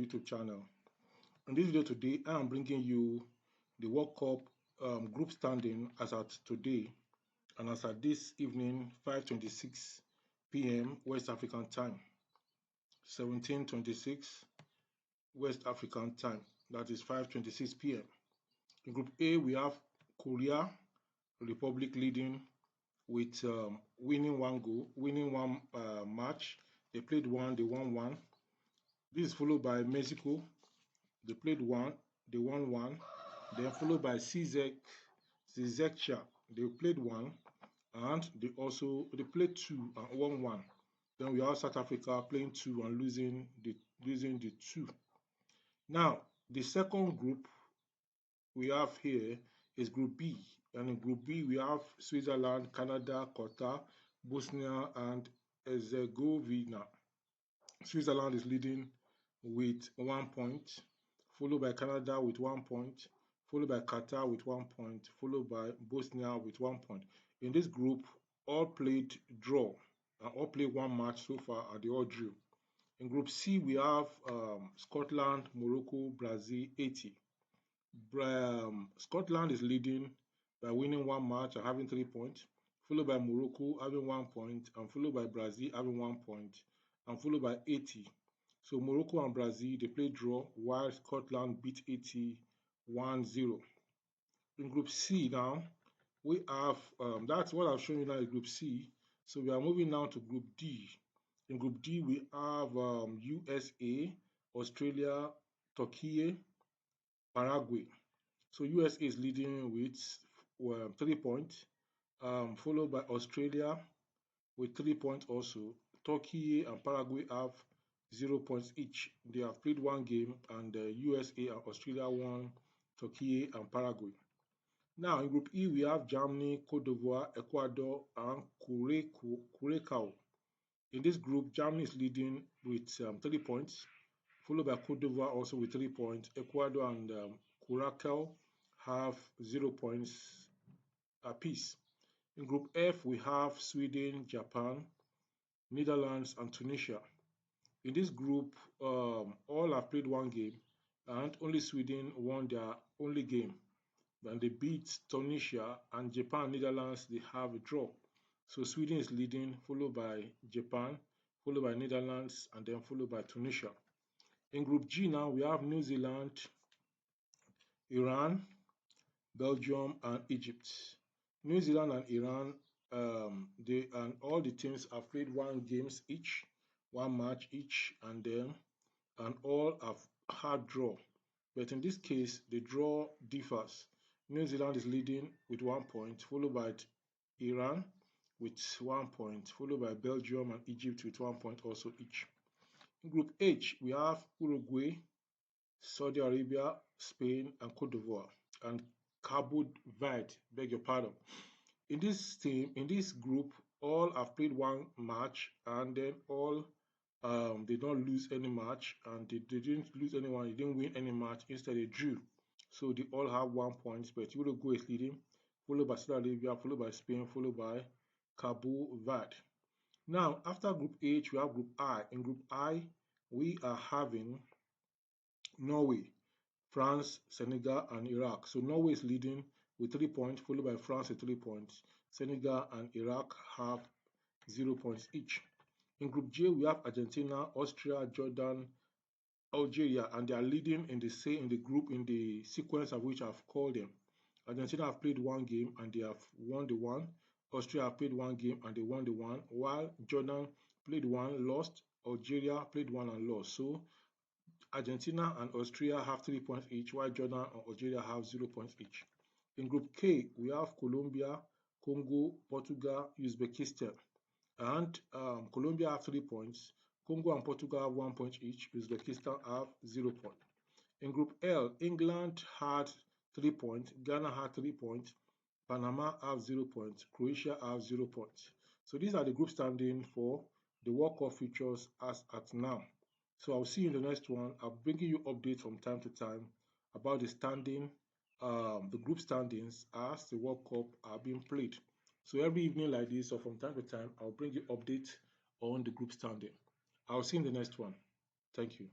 YouTube channel. In this video today, I am bringing you the World Cup group standing as at today and as at this evening, 5:26 p.m. West African time, 17:26 West African time, that is 5:26 p.m. In Group A, we have Korea Republic leading with winning one match. They played one, they won one. This is followed by Mexico. They played one, they won one. Then followed by Czechia. They played one, and they played two and won one. Then we have South Africa playing two and losing the two. Now, the second group we have here is Group B. And in Group B, we have Switzerland, Canada, Qatar, Bosnia, and Herzegovina. Switzerland is leading with 1 point, followed by Canada with 1 point, followed by Qatar with 1 point, followed by Bosnia with 1 point. In this group, all played draw, and all played one match so far, and they all drew. In Group C, we have Scotland, Morocco, Brazil, 80. Scotland is leading by winning one match and having 3 points, followed by Morocco having 1 point, and followed by Brazil having 1 point, and followed by 80. So Morocco and Brazil, they played draw, while Scotland beat 80 1-0. In Group C now, we have, that's what I've shown you now in Group C. So we are moving now to Group D. In Group D, we have USA, Australia, Turkey, Paraguay. So USA is leading with 3 points, followed by Australia with 3 points also. Turkey and Paraguay have 0 points each. They have played one game, and USA and Australia won Turkey and Paraguay. Now in Group E, we have Germany, Cote d'Ivoire, Ecuador, and Curacao. In this group, Germany is leading with 3 points, followed by Cote d'Ivoire also with 3 points. Ecuador and Curacao have 0 points apiece. In Group F, we have Sweden, Japan, Netherlands, and Tunisia. In this group, all have played one game, and only Sweden won their only game. And they beat Tunisia, and Japan, Netherlands, they have a draw. So Sweden is leading, followed by Japan, followed by Netherlands, and then followed by Tunisia. In Group G now, we have New Zealand, Iran, Belgium, and Egypt. New Zealand and Iran, all the teams have played one match each, and all have had draw. But in this case, the draw differs. New Zealand is leading with 1 point, followed by Iran with 1 point, followed by Belgium and Egypt with 1 point also each. In Group H, we have Uruguay, Saudi Arabia, Spain, and Cote d'Ivoire, and Cabo Verde, beg your pardon. In this group, all have played one match, and then all they don't lose any match, and they didn't lose anyone, they didn't win any match, instead they drew. So they all have 1 point, but Uruguay is leading, followed by Saudi Arabia, followed by Spain, followed by Cabo Verde. Now, after Group H, we have Group I. In Group I, we are having Norway, France, Senegal, and Iraq. So Norway is leading with 3 points, followed by France with 3 points. Senegal and Iraq have 0 points each. In Group J, we have Argentina, Austria, Jordan, Algeria, and they are leading in the group in the sequence of which I've called them. Argentina have played one game and they have won the one. Austria have played one game and they won the one, while Jordan played one, lost. Algeria played one and lost. So Argentina and Austria have 3 points each, while Jordan and Algeria have 0 points each. In Group K, we have Colombia, Congo, Portugal, Uzbekistan. And Colombia have 3 points, Congo and Portugal have 1 point each, Uzbekistan have 0 points. In Group L, England had 3 points, Ghana had 3 points, Panama have 0 points, Croatia have 0 points. So these are the group standing for the World Cup features as at now. So I'll see you in the next one. I'll bring you updates from time to time about the group standings as the World Cup are being played. So every evening like this, or from time to time, I'll bring you updates on the group standing. I'll see you in the next one. Thank you.